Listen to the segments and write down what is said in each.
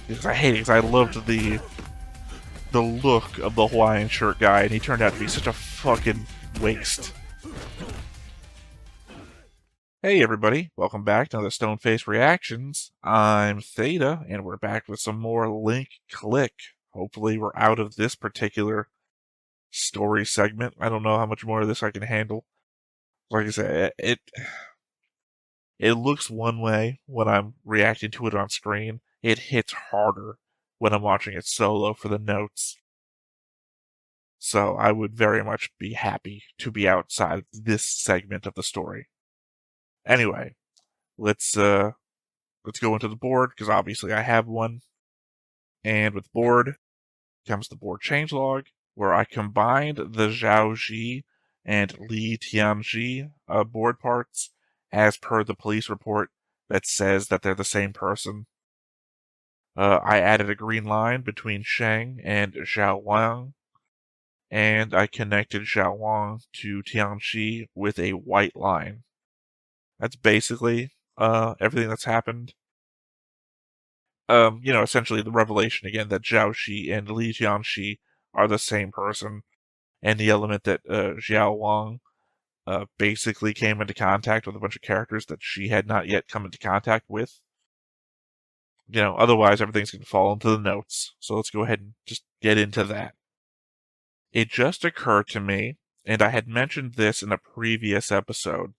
Because I hate it, because I loved the look of the Hawaiian shirt guy, and he turned out to be such a fucking waste. Hey everybody, welcome back to another Stoneface Reactions. I'm Theta, and we're back with some more Link Click. Hopefully we're out of this particular story segment. I don't know how much more of this I can handle. Like I said, it looks one way when I'm reacting to it on screen. It hits harder when I'm watching it solo for the notes. So I would very much be happy to be outside this segment of the story. Anyway, let's go into the board, because obviously I have one. And with board comes the board changelog, where I combined the Zhao Ji and Li Tianji board parts as per the police report that says that they're the same person. I added a green line between Sheng and Zhao Wang, and I connected Zhao Wang to Tianji with a white line. That's basically everything that's happened. Essentially the revelation again that Zhao Shi and Li Jianxi are the same person, and the element that Xiao Wang basically came into contact with a bunch of characters that she had not yet come into contact with. Otherwise everything's going to fall into the notes. So let's go ahead and just get into that. It just occurred to me, and I had mentioned this in a previous episode.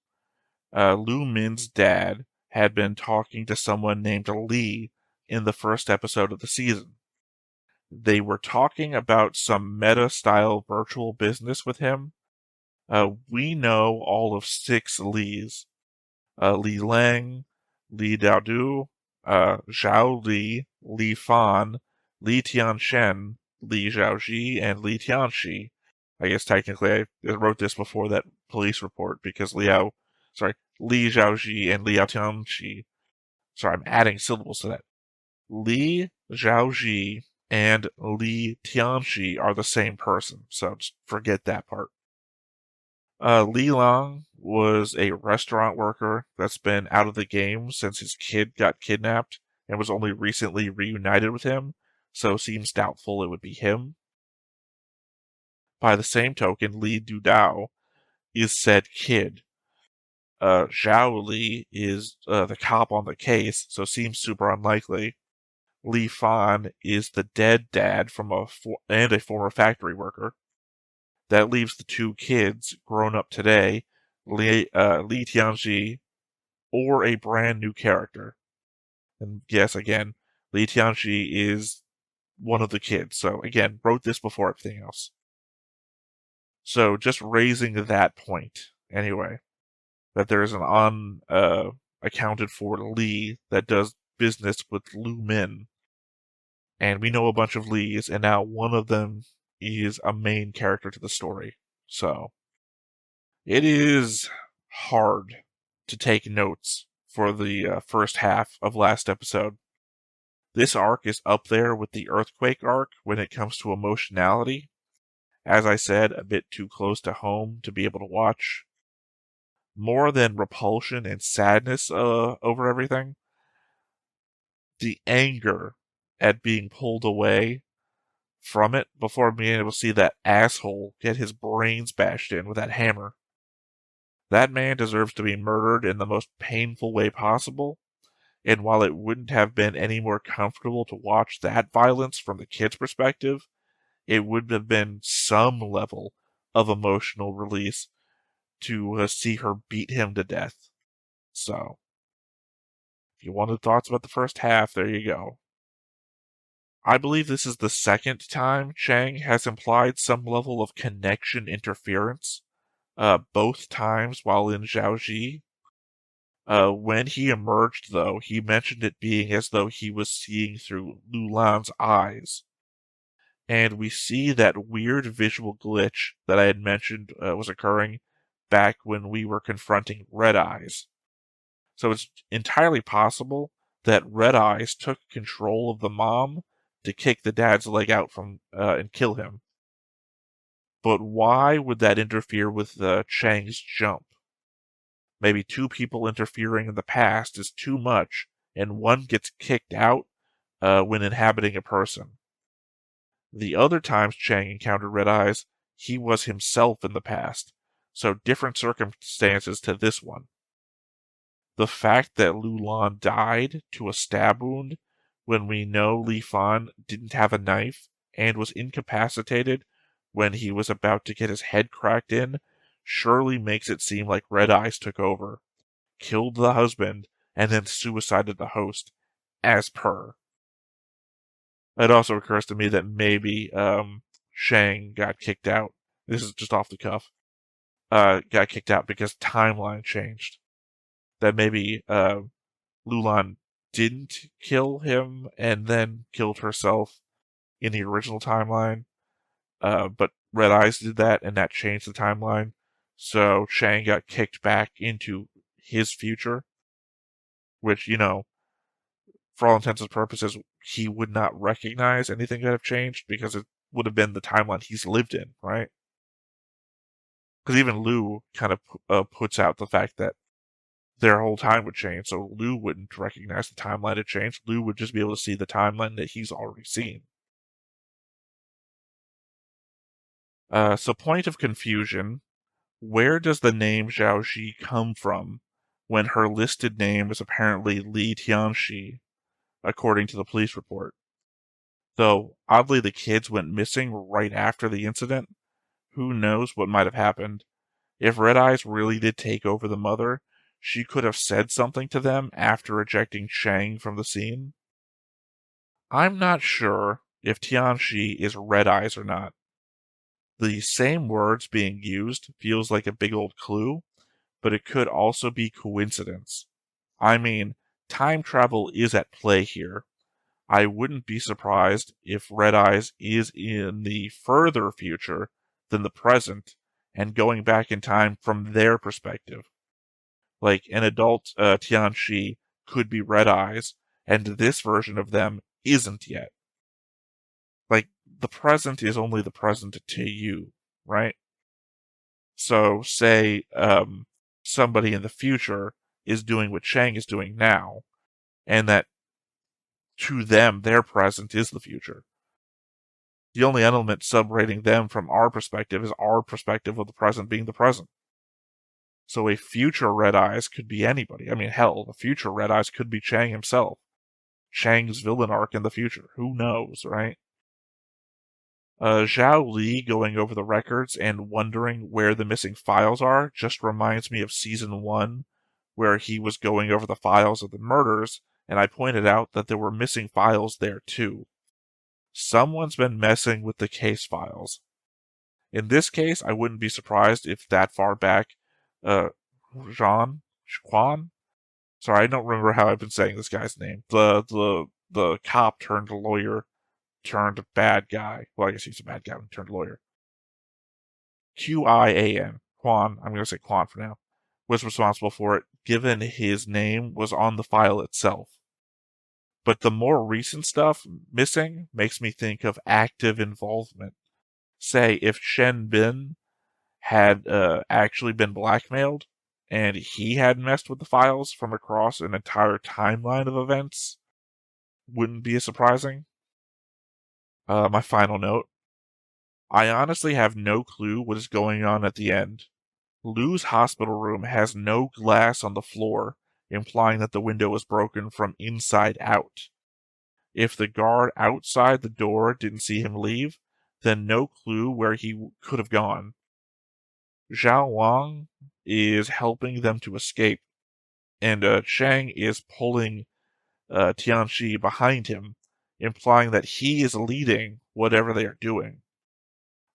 Lu Min's dad had been talking to someone named Li in the first episode of the season. They were talking about some meta-style virtual business with him. We know all of 6 Lis. Li Lang, Li Daodu, Zhao Li, Li Fan, Li Tianshen, Li Zhaoji, and Li Tianxi. I guess technically I wrote this before that police report because Li Zhaoji and Liao Tianxi. Sorry, I'm adding syllables to that. Li Zhaoji and Li Tianxi are the same person, so just forget that part. Li Lang was a restaurant worker that's been out of the game since his kid got kidnapped and was only recently reunited with him, so seems doubtful it would be him. By the same token, Li Dudao is said kid. Zhao Li is the cop on the case, so seems super unlikely. Li Fan is the dead dad from a former factory worker. That leaves the 2 kids grown up today, Li Tianji, or a brand new character. And yes, again, Li Tianji is one of the kids. So again, wrote this before everything else. So just raising that point, anyway, that there is an accounted for Li that does business with Lu Min. And we know a bunch of Lis, and now one of them is a main character to the story. So it is hard to take notes for the first half of last episode. This arc is up there with the Earthquake arc when it comes to emotionality. As I said, a bit too close to home to be able to watch. More than repulsion and sadness over everything, the anger at being pulled away from it before being able to see that asshole get his brains bashed in with that hammer. That man deserves to be murdered in the most painful way possible, and while it wouldn't have been any more comfortable to watch that violence from the kid's perspective, it would have been some level of emotional release to see her beat him to death. So, if you wanted thoughts about the first half, there you go. I believe this is the second time Chang has implied some level of connection interference, both times while in Zhaoji. When he emerged, though, he mentioned it being as though he was seeing through Lulan's eyes. And we see that weird visual glitch that I had mentioned was occurring back when we were confronting Red Eyes. So it's entirely possible that Red Eyes took control of the mom to kick the dad's leg out from and kill him. But why would that interfere with Chang's jump? Maybe 2 people interfering in the past is too much, and one gets kicked out when inhabiting a person. The other times Chang encountered red eyes, he was himself in the past, so different circumstances to this one. The fact that Lu Lan died to a stab wound when we know Li Fan didn't have a knife and was incapacitated when he was about to get his head cracked in surely makes it seem like Red Eyes took over, killed the husband, and then suicided the host, as per. It also occurs to me that maybe Shang got kicked out. This is just off the cuff. Got kicked out because timeline changed. That maybe Lulan didn't kill him and then killed herself in the original timeline, but Red Eyes did that, and that changed the timeline. So Shang got kicked back into his future, which, for all intents and purposes, he would not recognize anything that have changed because it would have been the timeline he's lived in, right? Because even Lu kind of puts out the fact that their whole time would change, so Lu wouldn't recognize the timeline had changed. Lu would just be able to see the timeline that he's already seen. So point of confusion, where does the name Zhao Ji come from when her listed name is apparently Li Tianxi, according to the police report? Though, oddly, the kids went missing right after the incident. Who knows what might have happened? If Red Eyes really did take over the mother, she could have said something to them after ejecting Shang from the scene. I'm not sure if Tianxi is Red Eyes or not. The same words being used feels like a big old clue, but it could also be coincidence. I mean, time travel is at play here. I wouldn't be surprised if Red Eyes is in the further future than the present and going back in time from their perspective. Like an adult Tianxi could be Red Eyes, and this version of them isn't yet. Like, the present is only the present to you, right? So, say somebody in the future is doing what Shang is doing now, and that to them, their present is the future. The only element separating them from our perspective is our perspective of the present being the present. So a future Red Eyes could be anybody. I mean, hell, the future Red Eyes could be Chang himself. Chang's villain arc in the future. Who knows, right? Zhao Li going over the records and wondering where the missing files are just reminds me of Season 1, where he was going over the files of the murders, and I pointed out that there were missing files there too. Someone's been messing with the case files. In this case, I wouldn't be surprised if that far back, Quan? Sorry, I don't remember how I've been saying this guy's name. The cop turned lawyer turned bad guy. Well, I guess he's a bad guy when he turned lawyer. Qian, Quan, I'm going to say Quan for now, was responsible for it, given his name was on the file itself. But the more recent stuff missing makes me think of active involvement. Say, if Shen Bin had actually been blackmailed, and he had messed with the files from across an entire timeline of events, wouldn't be as surprising. My final note. I honestly have no clue what is going on at the end. Lu's hospital room has no glass on the floor, implying that the window was broken from inside out. If the guard outside the door didn't see him leave, then no clue where he could have gone. Zhao Wang is helping them to escape, and Chang is pulling Tianxi behind him, implying that he is leading whatever they are doing.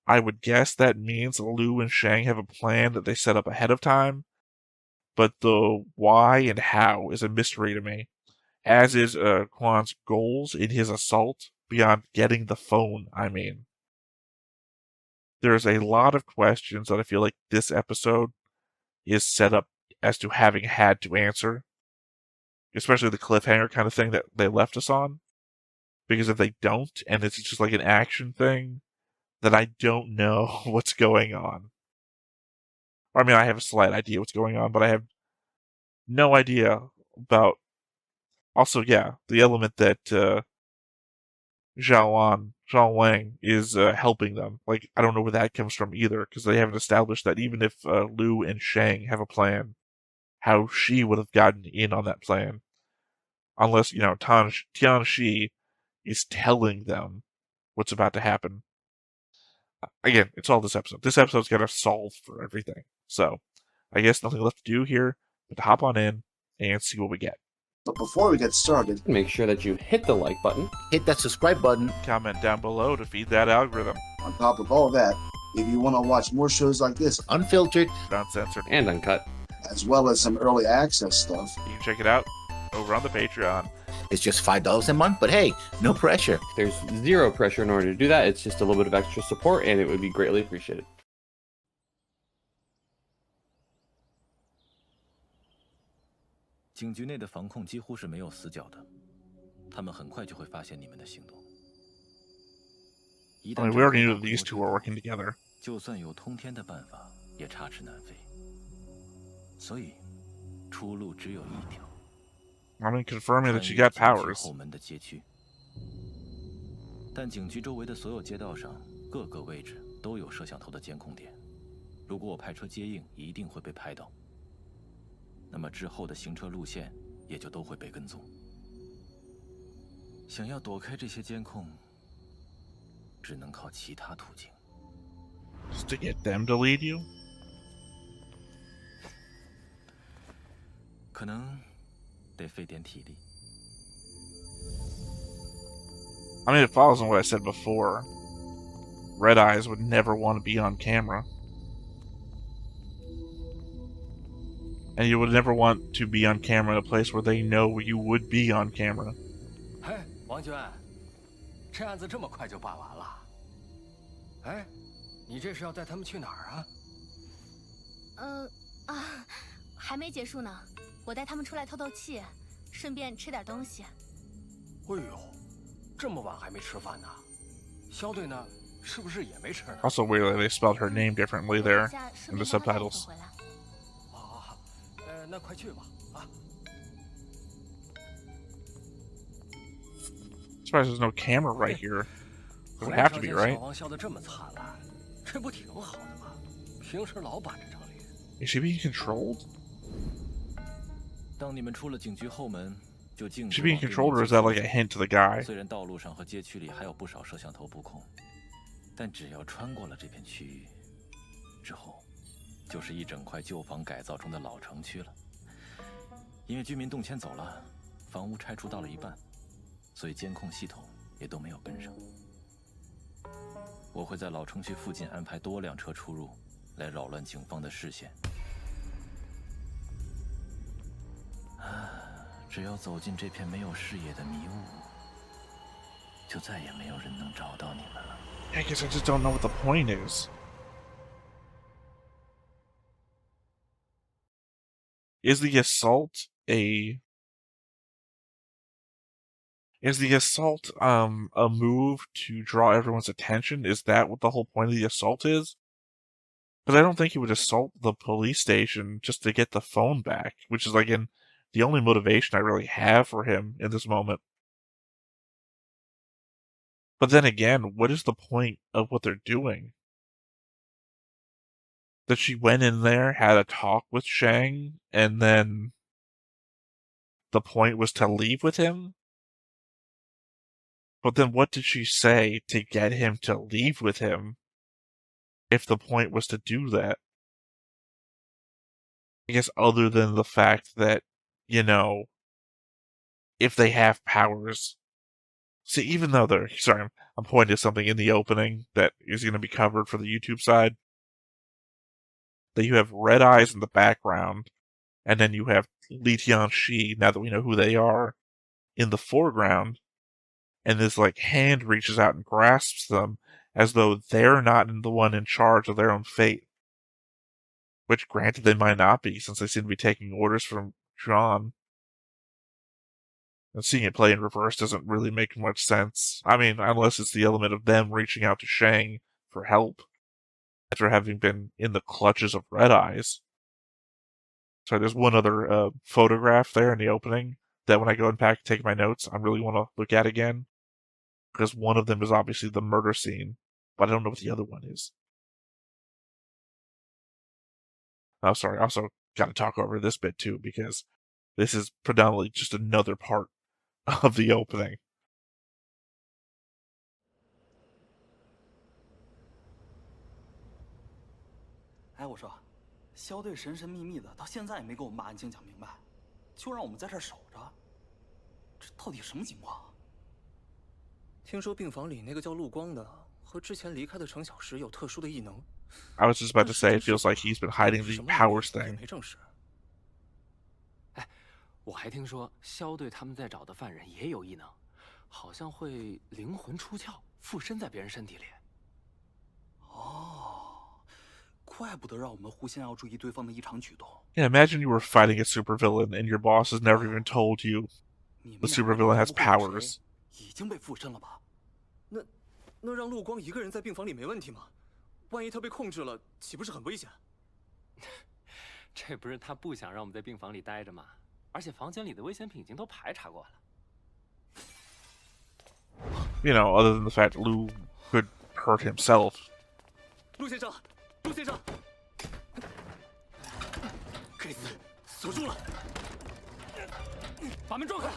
I would guess that means Lu and Shang have a plan that they set up ahead of time, but the why and how is a mystery to me, as is Quan's goals in his assault beyond getting the phone, I mean. There's a lot of questions that I feel like this episode is set up as to having had to answer, especially the cliffhanger kind of thing that they left us on. Because if they don't, and it's just like an action thing, then I don't know what's going on. I mean, I have a slight idea what's going on, but I have no idea about. Also, yeah, the element that Zhao Wang is helping them. Like, I don't know where that comes from either, because they haven't established that even if Lu and Shang have a plan, how she would have gotten in on that plan. Unless, Tian Shi is telling them what's about to happen. Again, it's all this episode. This episode's got to solve for everything. So, I guess nothing left to do here but to hop on in and see what we get. But before we get started, make sure that you hit the like button, hit that subscribe button, comment down below to feed that algorithm. On top of all that, if you want to watch more shows like this, unfiltered, uncensored, and uncut, as well as some early access stuff, you can check it out over on the Patreon. It's just $5 a month, but hey, no pressure. There's zero pressure in order to do that. It's just a little bit of extra support, and it would be greatly appreciated. 警局内的防控几乎是没有死角的，他们很快就会发现你们的行动。一旦 we already knew that these two are working together. 就算有通天的办法，也插翅难飞。所以，出路只有一条。I mean, confirming that you got powers. 后门的街区，但警局周围的所有街道上，各个位置都有摄像头的监控点。如果我派车接应，一定会被拍到。 那么之后的行车路线也就都会被跟踪。想要躲开这些监控，只能靠其他途径。Just to get them to lead you? 可能得费点体力。I mean, it follows on what I said before. Red Eyes would never want to be on camera. And you would never want to be on camera in a place where they know you would be on camera. 嘿，王娟，这案子这么快就办完了？哎，你这是要带他们去哪儿啊？还没结束呢，我带他们出来透透气，顺便吃点东西。哎呦，这么晚还没吃饭呢？肖队呢？是不是也没吃呢？ Also, weirdly, they spelled her name differently there in the subtitles. 那快去吧，啊！ Surprised there's no camera right here. It would have to be, right? 小王笑得这么灿烂，这不挺好的吗？平时老板这张脸。Is she being controlled? 当你们出了警局后门，就径 Is 直 she being controlled, or is that like a hint to the guy? 虽然道路上和街区里还有不少摄像头布控，但只要穿过了这片区域之后，就是一整块旧房改造中的老城区了。因为居民动迁走了，房屋拆除到了一半，所以监控系统也都没有跟上。我会在老城区附近安排多辆车出入，来扰乱警方的视线。只要走进这片没有视野的迷雾，就再也没有人能找到你们了。I guess I just don't know what the point is. Is the assault a move to draw everyone's attention? Is that what the whole point of the assault is? Because I don't think he would assault the police station just to get the phone back, which is like the only motivation I really have for him in this moment. But then again, what is the point of what they're doing? That she went in there, had a talk with Shang, and then the point was to leave with him? But then what did she say to get him to leave with him if the point was to do that? I guess other than the fact that, if they have powers. See, even though I'm pointing to something in the opening that is going to be covered for the YouTube side. That you have Red Eyes in the background, and then you have Li Tianxi, now that we know who they are, in the foreground, and this hand reaches out and grasps them as though they're not the one in charge of their own fate. Which, granted, they might not be, since they seem to be taking orders from John. And seeing it play in reverse doesn't really make much sense. I mean, unless it's the element of them reaching out to Shang for help after having been in the clutches of Red Eyes. So there's one other photograph there in the opening that when I go back and take my notes, I really want to look at again. because one of them is obviously the murder scene, but I don't know what the other one is. Oh, sorry. I also got to talk over this bit too, because this is predominantly just another part of the opening. 哎，我说，肖队神神秘秘的，到现在也没给我们把案情讲明白，就让我们在这儿守着，这到底什么情况？听说病房里那个叫陆光的和之前离开的程小石有特殊的异能。I was just about to say, it feels like he's been hiding the powers 也 thing. 没证实。哎，我还听说肖队他们在找的犯人也有异能，好像会灵魂出窍，附身在别人身体里。哦，怪不得让我们互相要注意对方的异常举动。 Yeah, imagine you were fighting a supervillain and your boss has never even told you 你们 the 两个 supervillain 人 has 不会有谁 powers. 已经被附身了吧？那让陆光一个人在病房里没问题吗？万一他被控制了，岂不是很危险？这不是他不想让我们在病房里待着吗？而且房间里的危险品已经都排查过了。You know, other than the fact Lou could hurt himself. 陆先生，陆先生，克里斯，锁住了，把门撞开。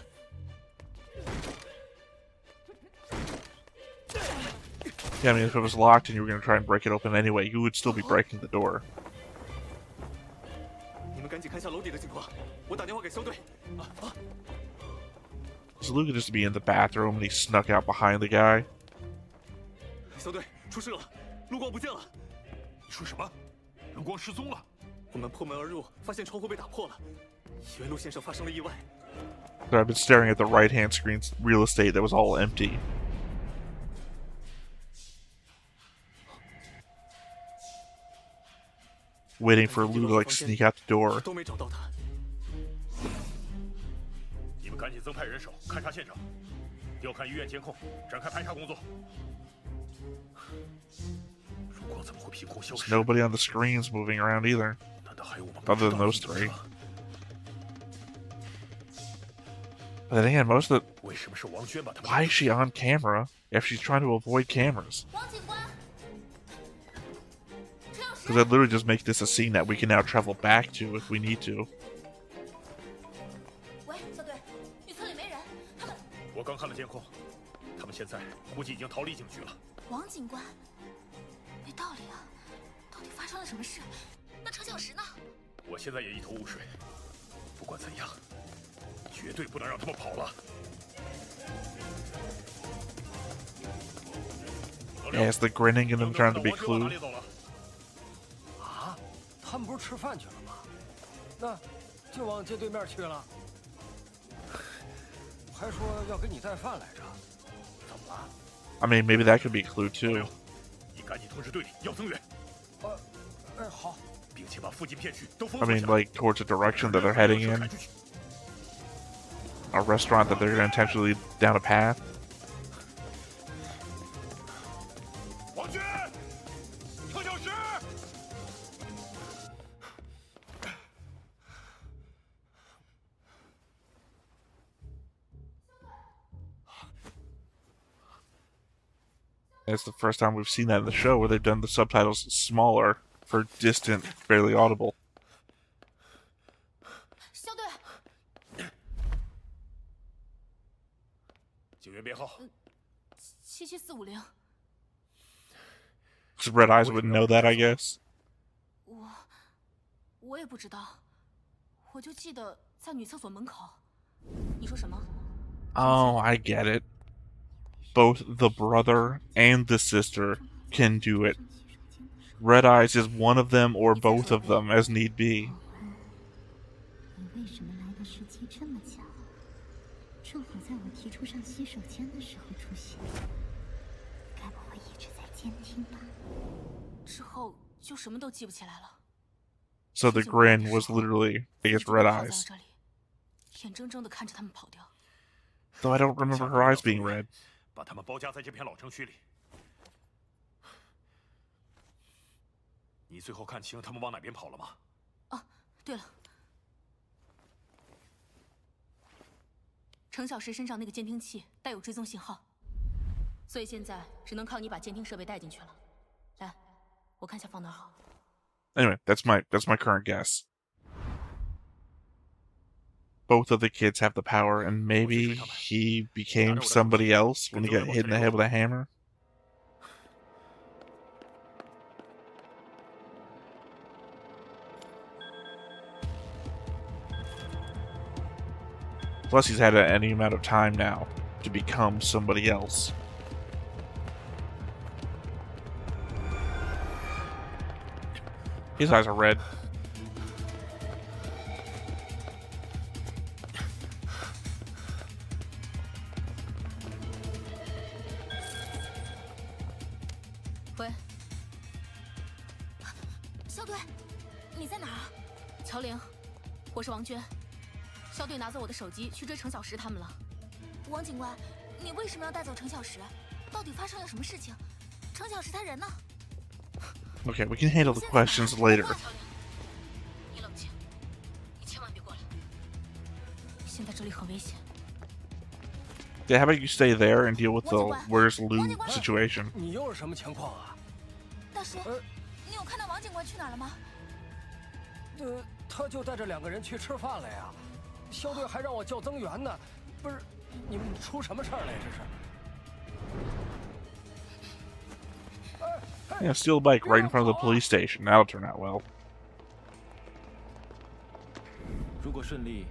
Yeah, I mean, if it was locked and you were going to try and break it open anyway, you would still be breaking the door. 你们赶紧看下楼底的情况，我打电话给肖队。So Lou could just be in the bathroom and he snuck out behind the guy. 肖队，出事了，陆光不见了。你说什么？陆光失踪了？我们破门而入，发现窗户被打破了，以为陆先生发生了意外。 So I've been staring at the right-hand screen's real estate that was all empty. Waiting for Lou to, like, sneak out the door. 都没找到他。你们赶紧增派人手勘察现场，调看医院监控，展开排查工作。陆光怎么会凭空消 There's 失？ nobody on the screens moving around either, 难道还有我们不 other 知 than 道的 those 异能 three. 吗？ But then again, most of the... 为什么是王娟把他们？ Why is she on camera if she's trying to avoid cameras? 王警官，陈老师， Because I'd literally just make this a scene that we can now travel back to if we need to. 喂，小队，女厕里没人，他们。我刚看了监控，他们现在估计已经逃离警局了。王警官，没道理啊！到底发生了什么事？那程小石呢？我现在也一头雾水。不管怎样，绝对不能让他们跑了。 Yeah, is the grinning in them trying to be 王娟往哪 clued? 里走了？啊，他们不是吃饭去了吗？那就往街对面去了。还说要给你带饭来着，怎么了？ I mean, maybe that could be a clue too. 你赶紧通知队里要增援，哎，好。并且把附近片区都封 I 锁 mean, 起来。 like, towards the direction that they're heading in. A restaurant that they're going to intentionally lead down a path. 王娟，程小石。 It's the first time we've seen that in the show where they've done the subtitles smaller for distant, barely audible. 肖队，警员编号， 77450。 Because Red Eyes wouldn't know that, I guess. 我也不知道，我就记得在女厕所门口。你说什么？ Oh, I get it. Both the brother and the sister can do it. Red Eyes is one of them or both of them, as need be. 你为什么来的时机这么巧？正好在我提出上洗手间的时候出现。该不会一直在监听吧？之后就什么都记不起来了。 So the grin was literally, I guess, Red 泡在 Eyes. 这里，眼睁睁地看着他们跑掉。 Though I don't remember her eyes being red. 把他们包夹在这片老城区里。你最后看清他们往哪边跑了吗？哦，对了，程小石身上那个监听器带有追踪信号，所以现在只能靠你把监听设备带进去了。来，我看下放哪好。Anyway, that's my current guess. Both of the kids have the power, and maybe he became somebody else when he got hit in the head with a hammer. Plus, he's had any amount of time now to become somebody else. His eyes are red.喂，肖队，你在哪儿啊？乔玲，我是王娟。肖队拿走我的手机去追程小石他们了。王警官，你为什么要带走程小石？到底发生了什么事情？程小石他人呢？ Okay, we can handle the questions later. 你冷静，你千万别过来。现在这里很危险。 Yeah, how about you stay there and deal with the where's Lou situation? 你又是什么情况啊？大叔，你有看到王警官去哪儿了吗？他就带着2个人去吃饭了呀。肖队还让我叫增援呢。不是，你们出什么事儿了呀？这是。 Yeah, steal a bike right in front of the police station. That'll turn out well. 如果顺利，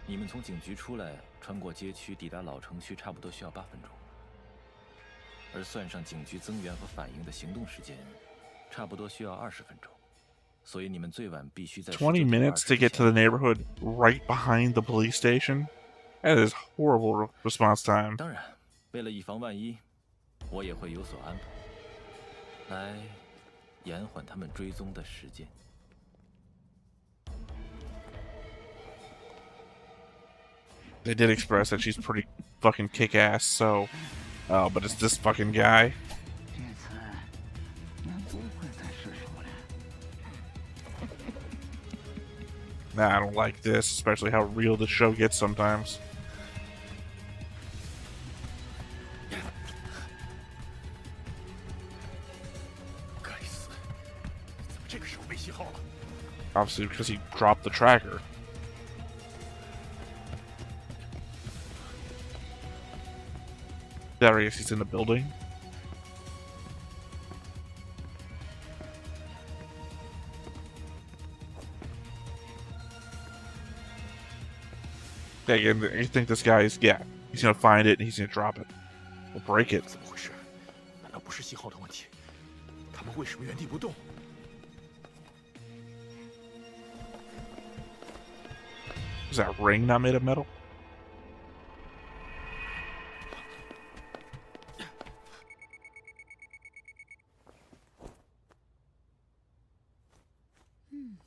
你们从警局出来，穿过街区抵达老城区，差不多需要8分钟。而算上警局增援和反应的行动时间，差不多需要20分钟。所以你们最晚必须在20 minutes to get to the neighborhood right behind the police station? That is horrible response time. 当然，为了以防万一，我也会有所安排。 来延缓他们追踪的时间。They did express that she's pretty fucking kick-ass, so... Oh, but it's this fucking guy. Nah, I don't like this, especially how real the show gets sometimes. Obviously, because he dropped the tracker. Darius, he's in the building. Yeah, again, you think this guy is, yeah, he's gonna find it and he's gonna drop it. We'll break it. 怎么回事？难道不是信号的问题？他们为什么原地不动？ Is that ring not made of metal? Hmm.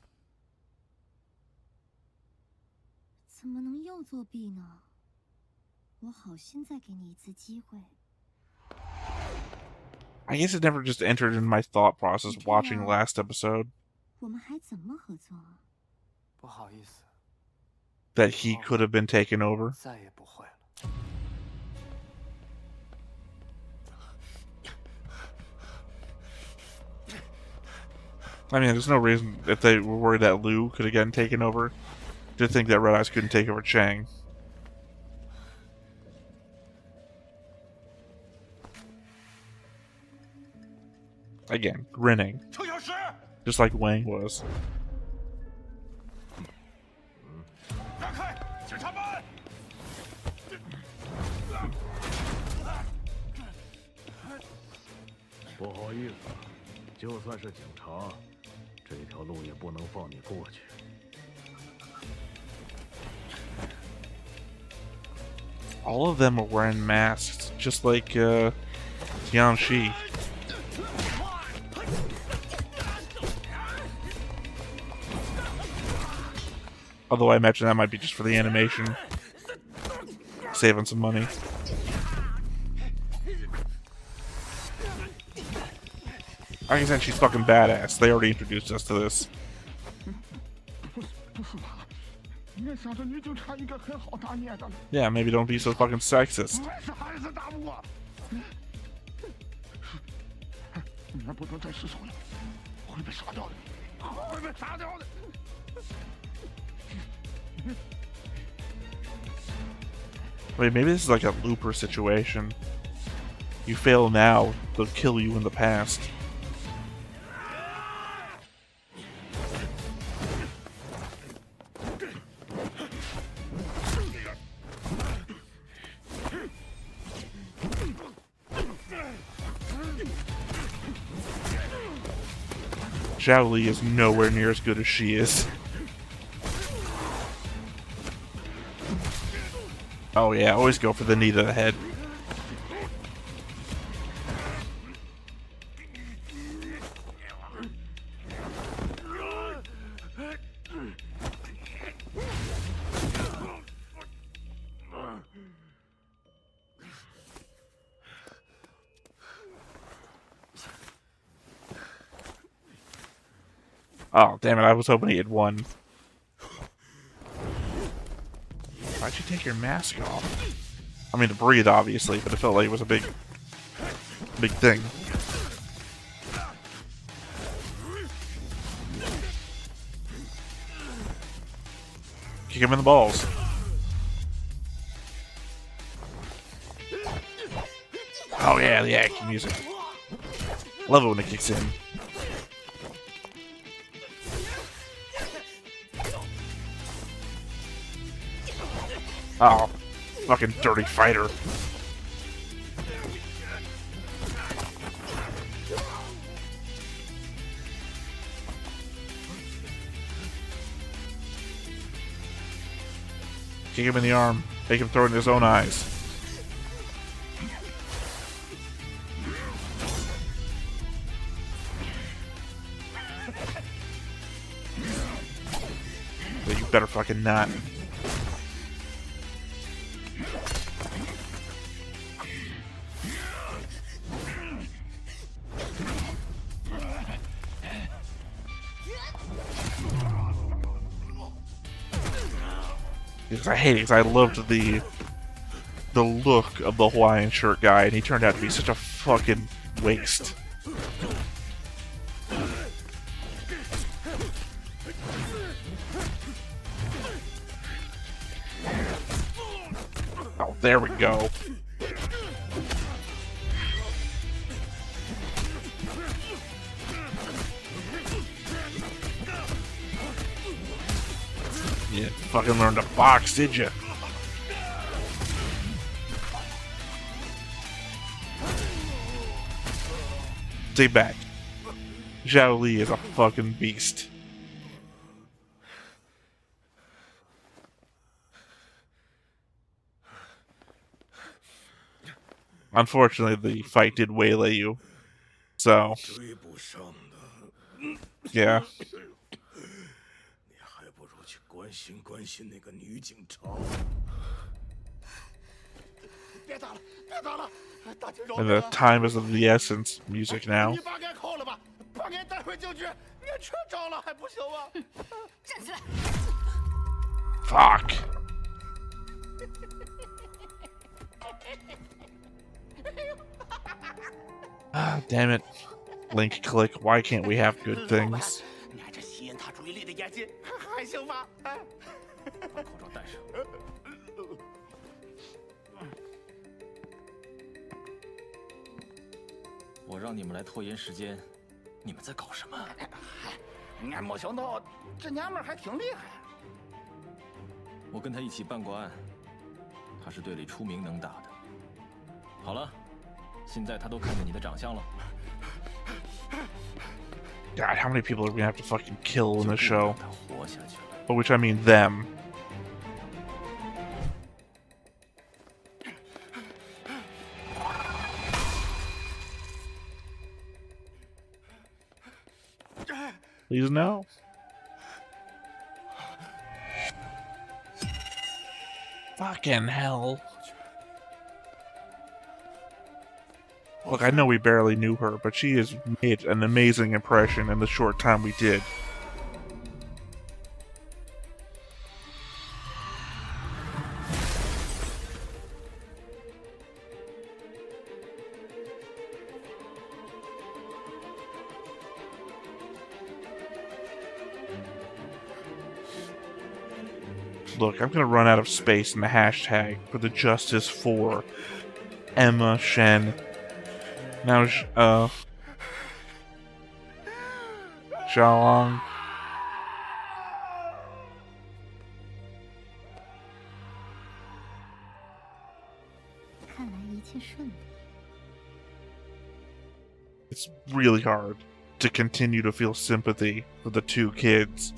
怎么能又作弊呢？我好心再给你一次机会。 I guess it never just entered in my thought process watching last episode. 我们还怎么合作？不好意思。 That he could have been taken over. 再也不会了。I mean, there's no reason if they were worried that Lou could have gotten taken over to think that Red Eyes couldn't take over Chang. Again, grinning. Just like Wang was. 让开！警察们！不好意思，就算是警察，这条路也不能放你过去。All of them are wearing masks, just like Tianxi. Although I imagine that might be just for the animation. Saving some money. I can say she's fucking badass. They already introduced us to this. Yeah, Yeah, maybe don't be so fucking sexist. 女儿不能再失手了，会被杀掉的，会被杀掉的。Wait, maybe this is like a Looper situation. You fail now, they'll kill you in the past. Zhao Li is nowhere near as good as she is. Oh yeah, always go for the knee to the head. Oh, damn it, I was hoping he had won. Why'd you take your mask off? I mean, to breathe, obviously, but it felt like it was a big thing. Kick him in the balls. Oh yeah, the action music. Love it when it kicks in. Oh, fucking dirty fighter. Kick him in the arm. Make him throw it in his own eyes. But you better fucking not. Because I hate it, because I loved the look of the Hawaiian shirt guy, and he turned out to be such a fucking waste. Oh, there we go. You didn't fucking learn to box, did you? Take back. Zhao Li is a fucking beast. Unfortunately, the fight did waylay you. So, yeah. 关心关心那个女警察。别打了，别打了！大姐饶 And 命 the 啊！ time is of the essence music now. 你把该扣了吧，把该带回警局，连车找了还不行吗？站起来！ Fuck. Ah, damn it. Link click, why can't we have good things? 你这吸引他注意力的眼睛还行吧？哎，把口罩戴上。我让你们来拖延时间，你们在搞什么？俺没想到这娘们儿还挺厉害。我跟他一起办过案，他是队里出名能打的。好了，现在他都看见你的长相了。 God, how many people are we gonna have to fucking kill in this show? By which I mean them. Please no. Fucking hell. Look, I know we barely knew her, but she has made an amazing impression in the short time we did. Look, I'm gonna run out of space in the hashtag for the justice for Emma, Shen. Now, Xiaolong. It's really hard to continue to feel sympathy for the two kids.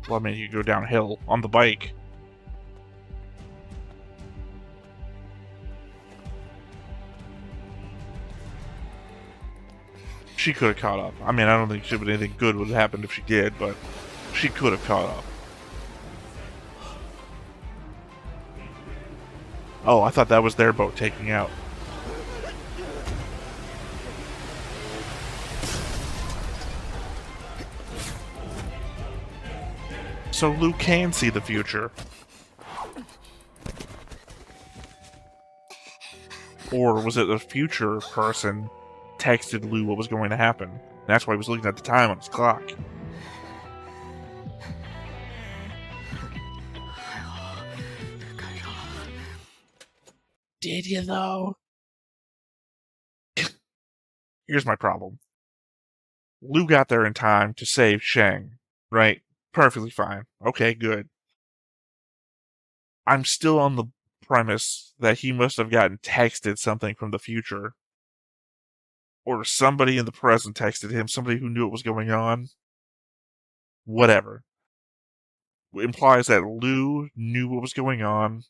Well, I mean, you go downhill on the bike. She could have caught up. I mean, I don't think anything good would have happened if she did, but she could have caught up. Oh, I thought that was their boat taking out. So Lu can see the future. Or was it the future person texted Lu what was going to happen? That's why he was looking at the time on his clock. Did you though? Here's my problem. Lu got there in time to save Shang, right? Perfectly fine. Okay, good. I'm still on the premise that he must have gotten texted something from the future. Or somebody in the present texted him, somebody who knew what was going on. Whatever. It implies that Lu knew what was going on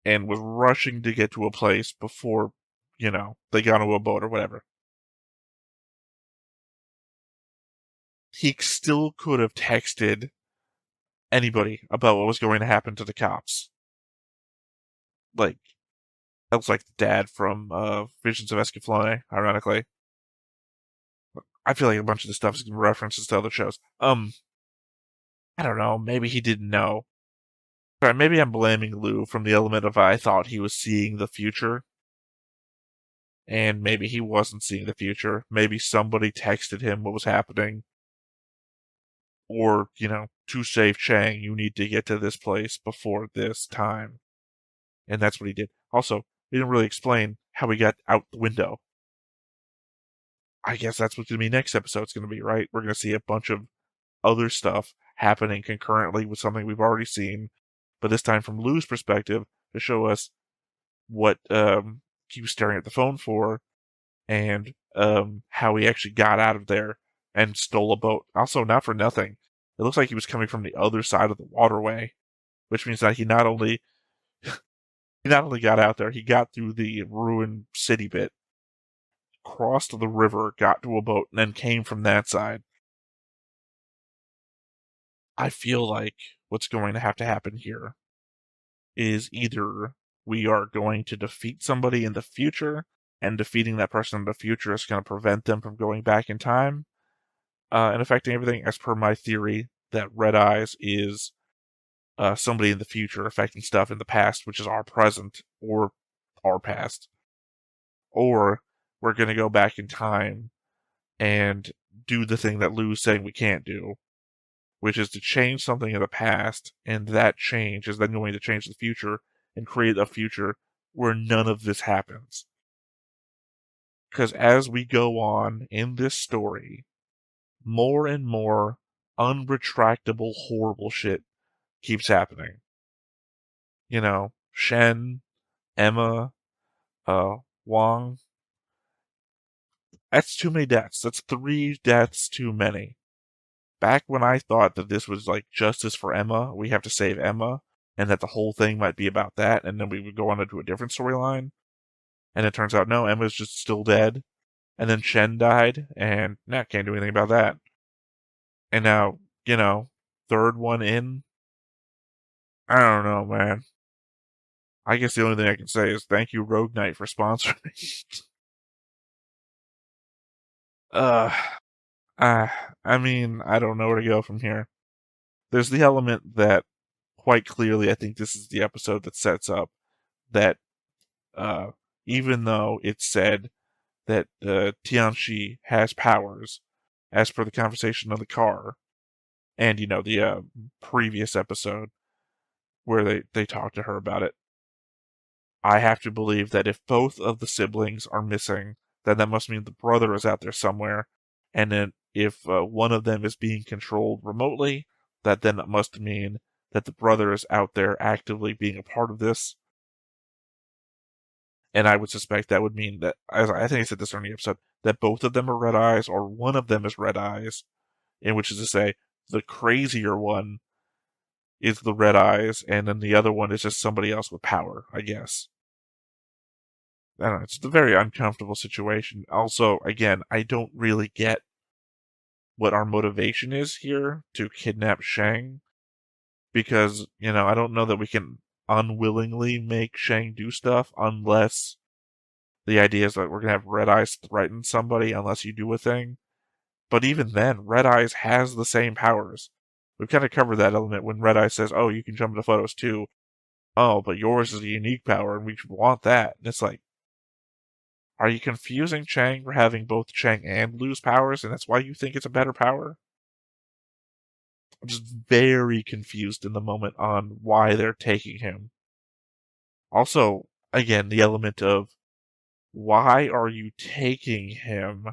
and was rushing to get to a place before, they got onto a boat or whatever. He still could have texted anybody about what was going to happen to the cops. Like, that was like the dad from Visions of Escaflowne, ironically. I feel like a bunch of this stuff is references to other shows. I don't know, maybe he didn't know. Sorry, maybe I'm blaming Lu from the element of I thought he was seeing the future. And maybe he wasn't seeing the future. Maybe somebody texted him what was happening. Or, to save Chang, you need to get to this place before this time. And that's what he did. Also, he didn't really explain how he got out the window. I guess that's what's going to be next episode's going to be, right? We're going to see a bunch of other stuff happening concurrently with something we've already seen, but this time from Lu's perspective to show us what he was staring at the phone for and how he actually got out of there and stole a boat. Also, not for nothing, it looks like he was coming from the other side of the waterway, which means that he not only got out there, he got through the ruined city bit, crossed the river, got to a boat, and then came from that side. I feel like what's going to have to happen here is either we are going to defeat somebody in the future, and defeating that person in the future is going to prevent them from going back in time and affecting everything, as per my theory that Red Eyes is somebody in the future affecting stuff in the past, which is our present or our past. Or we're going to go back in time and do the thing that Lu's saying we can't do, which is to change something in the past, and that change is then going to change the future and create a future where none of this happens. Because as we go on in this story, more and more unretractable, horrible shit keeps happening. Shen, Emma, Wang. That's too many deaths. That's 3 deaths too many. Back when I thought that this was like justice for Emma, we have to save Emma, and that the whole thing might be about that, and then we would go on into a different storyline. And it turns out, no, Emma's just still dead. And then Shen died, and can't do anything about that. And now, third one in. I don't know, man. I guess the only thing I can say is thank you, Rogue Knight, for sponsoring. I mean, I don't know where to go from here. There's the element that, quite clearly, I think this is the episode that sets up that, even though it's said that Tianxi has powers, as per the conversation in the car, and, the previous episode where they talked to her about it, I have to believe that if both of the siblings are missing, then that must mean the brother is out there somewhere. And then if one of them is being controlled remotely, that then must mean that the brother is out there actively being a part of this. And I would suspect that would mean that, as I think I said this during the episode, that both of them are Red Eyes, or one of them is Red Eyes, in which is to say, the crazier one is the Red Eyes, and then the other one is just somebody else with power, I guess. I don't know, it's a very uncomfortable situation. Also, again, I don't really get what our motivation is here to kidnap Shang, because, I don't know that we can unwillingly make Shang do stuff unless the idea is that we're going to have Red Eyes threaten somebody unless you do a thing. But even then, Red Eyes has the same powers. We've kind of covered that element when Red Eyes says, oh, you can jump into photos too. Oh, but yours is a unique power and we want that. And it's like, are you confusing Chang for having both Chang and Lu's powers, and that's why you think it's a better power? I'm just very confused in the moment on why they're taking him. Also, again, the element of why are you taking him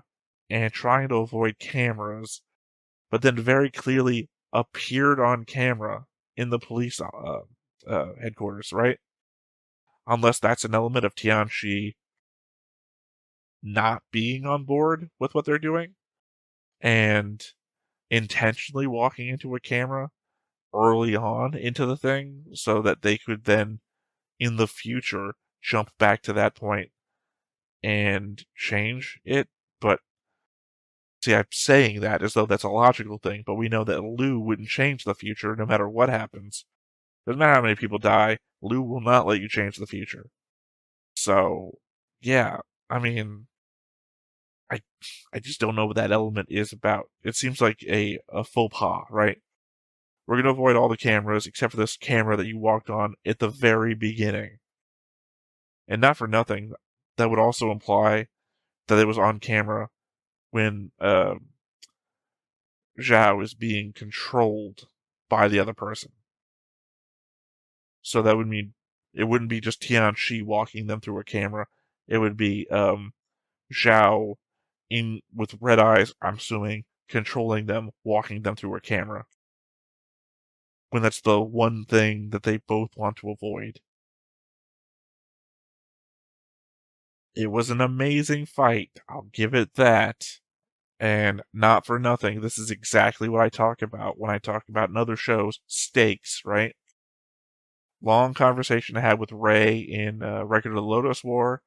and trying to avoid cameras, but then very clearly appeared on camera in the police headquarters, right? Unless that's an element of Tianxi not being on board with what they're doing and intentionally walking into a camera early on into the thing so that they could then in the future jump back to that point and change it. But see, I'm saying that as though that's a logical thing, but we know that Lu wouldn't change the future no matter what happens. Doesn't matter how many people die, Lu will not let you change the future. So, yeah, I mean, I just don't know what that element is about. It seems like a faux pas, right? We're going to avoid all the cameras except for this camera that you walked on at the very beginning. And not for nothing, that would also imply that it was on camera when Zhao is being controlled by the other person. So that would mean it wouldn't be just Tianxi walking them through a camera. It would be Zhao with red eyes, I'm assuming, controlling them, walking them through a camera. When that's the one thing that they both want to avoid. It was an amazing fight, I'll give it that. And not for nothing, this is exactly what I talk about when I talk about in other shows, stakes, right? Long conversation I had with Ray in Record of the Lotus War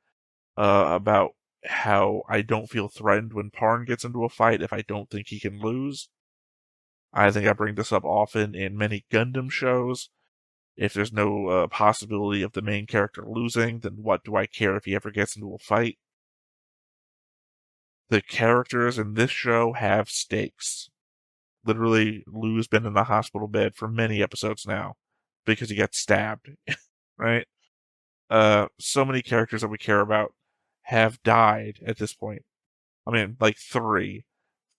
about how I don't feel threatened when Parn gets into a fight if I don't think he can lose. I think I bring this up often in many Gundam shows. If there's no possibility of the main character losing, then what do I care if he ever gets into a fight? The characters in this show have stakes. Literally, Lu's been in the hospital bed for many episodes now because he got stabbed, right? So many characters that we care about have died at this point. I mean, like 3,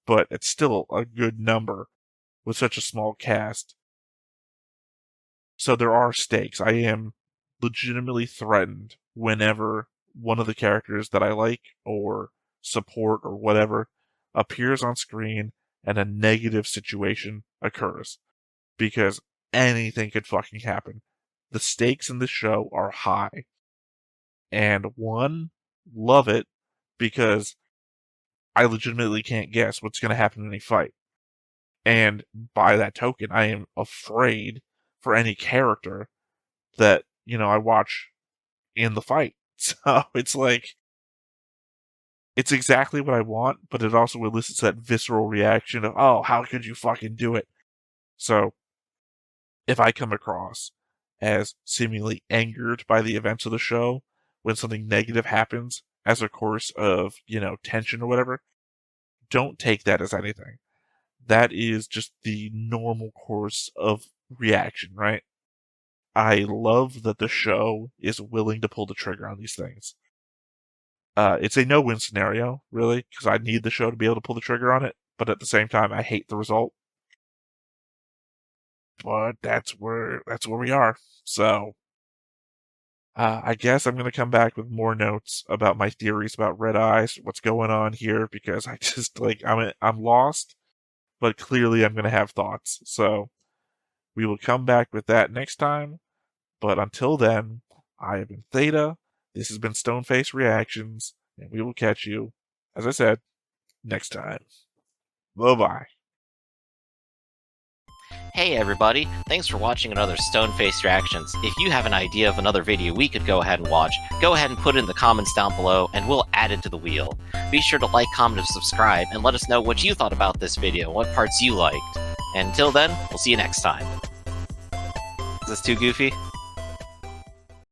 but it's still a good number with such a small cast. So there are stakes. I am legitimately threatened whenever one of the characters that I like or support or whatever appears on screen and a negative situation occurs. Because anything could fucking happen. The stakes in this show are high. And love it because I legitimately can't guess what's going to happen in any fight. And by that token, I am afraid for any character that, I watch in the fight. So it's like, it's exactly what I want, but it also elicits that visceral reaction of, oh, how could you fucking do it? So, if I come across as seemingly angered by the events of the show when something negative happens as a course of, tension or whatever, don't take that as anything. That is just the normal course of reaction, right? I love that the show is willing to pull the trigger on these things. It's a no-win scenario, really, because I need the show to be able to pull the trigger on it, but at the same time, I hate the result. But that's where we are. So, I guess I'm going to come back with more notes about my theories about red eyes, what's going on here, because I just, I'm lost, but clearly I'm going to have thoughts. So, we will come back with that next time. But until then, I have been Theta. This has been Stoneface Reactions, and we will catch you, as I said, next time. Bye-bye. Hey everybody, thanks for watching another Stoneface Reactions. If you have an idea of another video we could go ahead and watch, go ahead and put it in the comments down below and we'll add it to the wheel. Be sure to like, comment, and subscribe, and let us know what you thought about this video, what parts you liked. And until then, we'll see you next time. Is this too goofy?